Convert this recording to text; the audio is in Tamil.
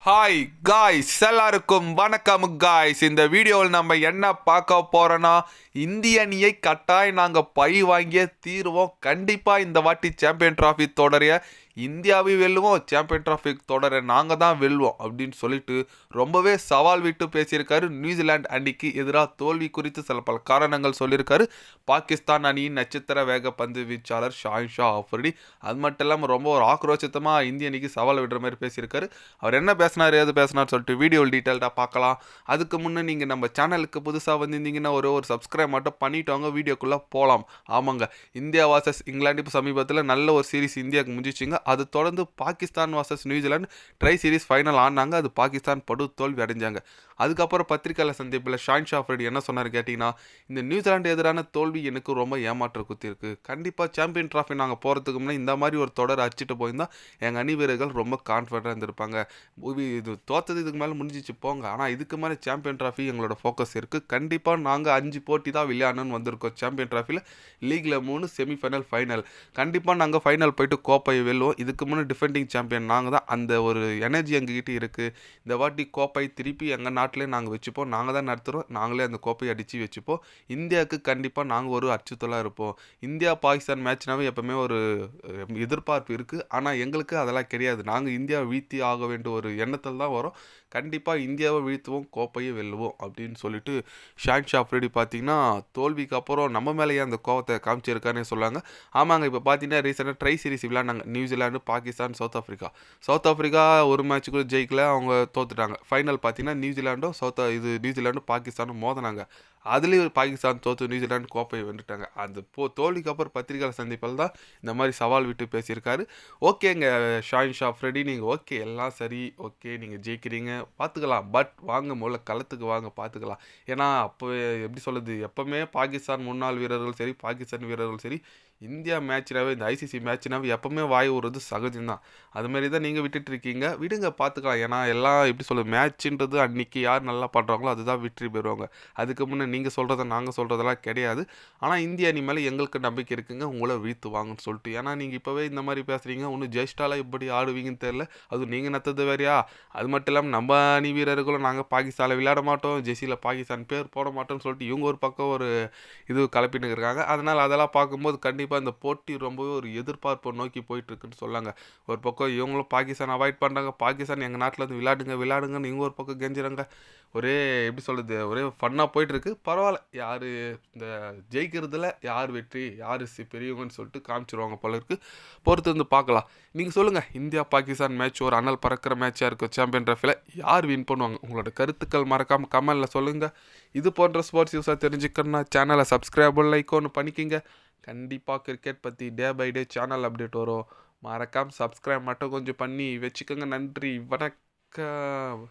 ஹாய் காய்ஸ், எல்லாருக்கும் வணக்கம் காய்ஸ். இந்த வீடியோவில் நம்ம என்ன பார்க்க போகிறோன்னா, இந்திய அணியை கட்டாயம் நாங்கள் பழி வாங்கிய தீர்வோம். கண்டிப்பாக இந்த வாட்டி சாம்பியன் ட்ராஃபி தொடரைய இந்தியாவை வெல்லுவோம், சாம்பியன் ட்ராஃபி தொடரை நாங்கள் தான் வெல்வோம் அப்படின்னு சொல்லிட்டு ரொம்பவே சவால் விட்டு பேசியிருக்காரு. நியூசிலாந்து அணிக்கு எதிராக தோல்வி குறித்து சில பல காரணங்கள் சொல்லியிருக்காரு. பாகிஸ்தான் அணியின் நட்சத்திர வேக பந்து வீச்சாளர் ஷாஹின் அஃப்ரிடி அது மட்டும் இல்லாமல் ரொம்ப ஒரு ஆக்ரோஷத்தமாக இந்திய அணிக்கு சவால் விடுற மாதிரி பேசியிருக்காரு. அவர் என்ன பேசினார் ஏது பேசினார் சொல்லிட்டு வீடியோ டீட்டெயில்டாக பார்க்கலாம். அதுக்கு முன்னே நீங்கள் நம்ம சேனலுக்கு புதுசாக வந்திருந்தீங்கன்னா ஒரு சப்ஸ்கிரைப் மட்டும் பண்ணிவிட்டவங்க வீடியோக்குள்ளே போகலாம். ஆமாங்க, இந்தியா வாசஸ் இங்கிலாந்து இப்போ சமீபத்தில் நல்ல ஒரு சீரிஸ் இந்தியாவுக்கு முடிஞ்சிச்சிங்க. அது தொடர்ந்து Pakistan versus New Zealand try series final ஆனாங்க. அது பாகிஸ்தான் படு தோல்வி அடைஞ்சாங்க. அதுக்கப்புறம் பத்திரிகையாளர் சந்திப்பில் ஷாஹின் அஃப்ரிடி என்ன சொன்னார் கேட்டிங்கன்னா, இந்த நியூசிலாந்து எதிரான தோல்வி எனக்கு ரொம்ப ஏமாற்ற குத்தி இருக்குது. கண்டிப்பாக சாம்பியன் ட்ராஃபி நாங்கள் போகிறதுக்கு முன்னே இந்த மாதிரி ஒரு தொடர் அடிச்சுட்டு போயிருந்தால் எங்கள் அணி வீரர்கள் ரொம்ப கான்ஃபிடண்டாக இருந்திருப்பாங்க. இது தோற்றது இதுக்கு மேலே முடிஞ்சிச்சு போங்க, ஆனால் இதுக்கு மேலே சாம்பியன் ட்ராஃபி எங்களோட ஃபோக்கஸ் இருக்குது. கண்டிப்பாக நாங்கள் 5 போட்டி தான் விளையாடணும்னு வந்திருக்கோம். சாம்பியன் ட்ராஃபியில் லீகில் 3, செமிஃபைனல், ஃபைனல். கண்டிப்பாக நாங்கள் ஃபைனல் போயிட்டு கோப்பையை வெல்லுவோம். இதுக்கு முன்னே டிஃபெண்டிங் சாம்பியன் நாங்கள் தான். அந்த ஒரு எனர்ஜி எங்ககிட்ட இருக்குது. இந்த வாட்டி கோப்பை திருப்பி எங்கள் நாட்டிலே நாங்கள் வச்சுப்போம். நாங்கள் தான் நடத்துகிறோம். நாங்களே அந்த கோப்பையை அடித்து வச்சுப்போம். இந்தியாவுக்கு கண்டிப்பாக நாங்கள் ஒரு அச்சுறுத்தலாக இருப்போம். இந்தியா பாகிஸ்தான் மேட்ச்னாவே எப்போவுமே ஒரு எதிர்பார்ப்பு இருக்குது. ஆனால் எங்களுக்கு அதெல்லாம் கிடையாது. நாங்கள் இந்தியாவை வீழ்த்தி ஆக வேண்டிய ஒரு எண்ணத்தில் தான் வரோம். கண்டிப்பாக இந்தியாவை வீழ்த்துவோம், கோப்பையை வெல்லுவோம் அப்படின்னு சொல்லிட்டு ஷாஹின் அஃப்ரிடி பார்த்தீங்கன்னா தோல்விக்கு அப்புறம் நம்ம மேலேயே அந்த கோவத்தை காமிச்சிருக்காருன்னு சொல்லாங்க. ஆமாங்க, இப்போ பார்த்தீங்கன்னா ரீசெண்டாக ட்ரை சீரிஸ் விளையாண்டாங்க. நியூசிலாந்து, பாகிஸ்தான், சவுத் ஆஃப்ரிக்கா ஒரு மேட்ச் கூட ஜெயிக்கல, அவங்க தோத்துட்டாங்க. ஃபைனல் பார்த்தீங்கன்னா நியூசிலாண்டும் நியூசிலாண்டும் பாகிஸ்தானும் மோதினாங்க. அதுலேயும் பாகிஸ்தான் தோற்று நியூசிலாந்து கோப்பையை வென்றுட்டாங்க. அந்த தோல்விக்கு அப்புறம் பத்திரிகையாளர் சந்திப்பில் தான் இந்த மாதிரி சவால் விட்டு பேசியிருக்காரு. ஓகேங்க ஷாஹின் அஃப்ரிடி, நீங்கள் ஓகே எல்லாம் சரி, ஓகே நீங்கள் ஜெயிக்கிறீங்க பார்த்துக்கலாம், பட் வாங்க முதல்ல களத்துக்கு வாங்க பார்த்துக்கலாம். ஏன்னா அப்போ எப்படி சொல்லுது, எப்போவுமே பாகிஸ்தான் முன்னாள் வீரர்கள் சரி, பாகிஸ்தான் வீரர்கள் சரி, இந்தியா மேட்ச்னாவே இந்த ஐசிசி மேட்ச்னாவே எப்போவுமே வாய் விடுறது சகஜம்தான். அதுமாரி தான் நீங்கள் விட்டுட்டு இருக்கீங்க, விடுங்க பார்த்துக்கலாம். ஏன்னா எல்லாம் எப்படி சொல்லுது, மேட்ச்ன்றது அன்றைக்கி யார் நல்லா பண்ணுறாங்களோ அதுதான் வெற்றி பெறுவாங்க. அதுக்கு முன்னே நீங்கள் சொல்கிறத நாங்கள் சொல்கிறதெல்லாம் கிடையாது. ஆனால் இந்திய அணி மேலே எங்களுக்கு நம்பிக்கை இருக்குங்க, உங்களை வீழ்த்துவாங்கன்னு சொல்லிட்டு. ஏன்னா நீங்கள் இப்போவே இந்த மாதிரி பேசுகிறீங்க, ஒன்றும் ஜெயிஸ்டாலாம் எப்படி ஆடுவீங்கன்னு தெரில. அதுவும் நீங்கள் நத்தது வேறையா. அது மட்டும் இல்லாமல் நம்ம அணி வீரர்களும் நாங்கள் பாகிஸ்தானில் விளையாட மாட்டோம், ஜெர்சியில் பாகிஸ்தான் பேர் போட மாட்டோம்னு சொல்லிட்டு இவங்க ஒரு பக்கம் ஒரு இது கலப்பின்னு இருக்காங்க. அதனால் அதெல்லாம் பார்க்கும்போது கண்டிப்பாக இந்த போட்டி ரொம்பவே ஒரு எதிர்பார்ப்பை நோக்கி போயிட்டுருக்குன்னு சொல்லாங்க. ஒரு பக்கம் இவங்களும் பாகிஸ்தான் அவாய்ட் பண்ணுறாங்க, பாகிஸ்தான் எங்கள் நாட்டில் வந்து விளையாடுங்கன்னு இவங்க ஒரு பக்கம் கெஞ்சுறாங்க. ஒரே எப்படி சொல்கிறது, ஒரே ஃபன்னாக போயிட்டுருக்கு. பரவாயில்ல, யார் இந்த ஜெயிக்கிறதுல யார் வெற்றி யார் பெரியவங்கன்னு சொல்லிட்டு காமிச்சிருவாங்க போல இருக்குது. பொறுத்து வந்து பார்க்கலாம். நீங்கள் சொல்லுங்கள், இந்தியா பாகிஸ்தான் மேட்ச் ஒரு அனல் பறக்கிற மேட்சாக இருக்கும். சாம்பியன் ட்ராஃபியில் யார் வின் பண்ணுவாங்க? உங்களோட கருத்துக்கள் மறக்காமல் கமெண்டில் சொல்லுங்கள். இது போன்ற ஸ்போர்ட்ஸ் நியூஸாக தெரிஞ்சுக்கணுன்னா சேனலை சப்ஸ்கிரைபர் லைக் ஒன்று பண்ணிக்கிங்க. கண்டிப்பாக கிரிக்கெட் பற்றி day by day channel update வரும். மறக்காமல் சப்ஸ்கிரைப் மட்டும் கொஞ்சம் பண்ணி வச்சுக்கோங்க. நன்றி, வணக்கம்.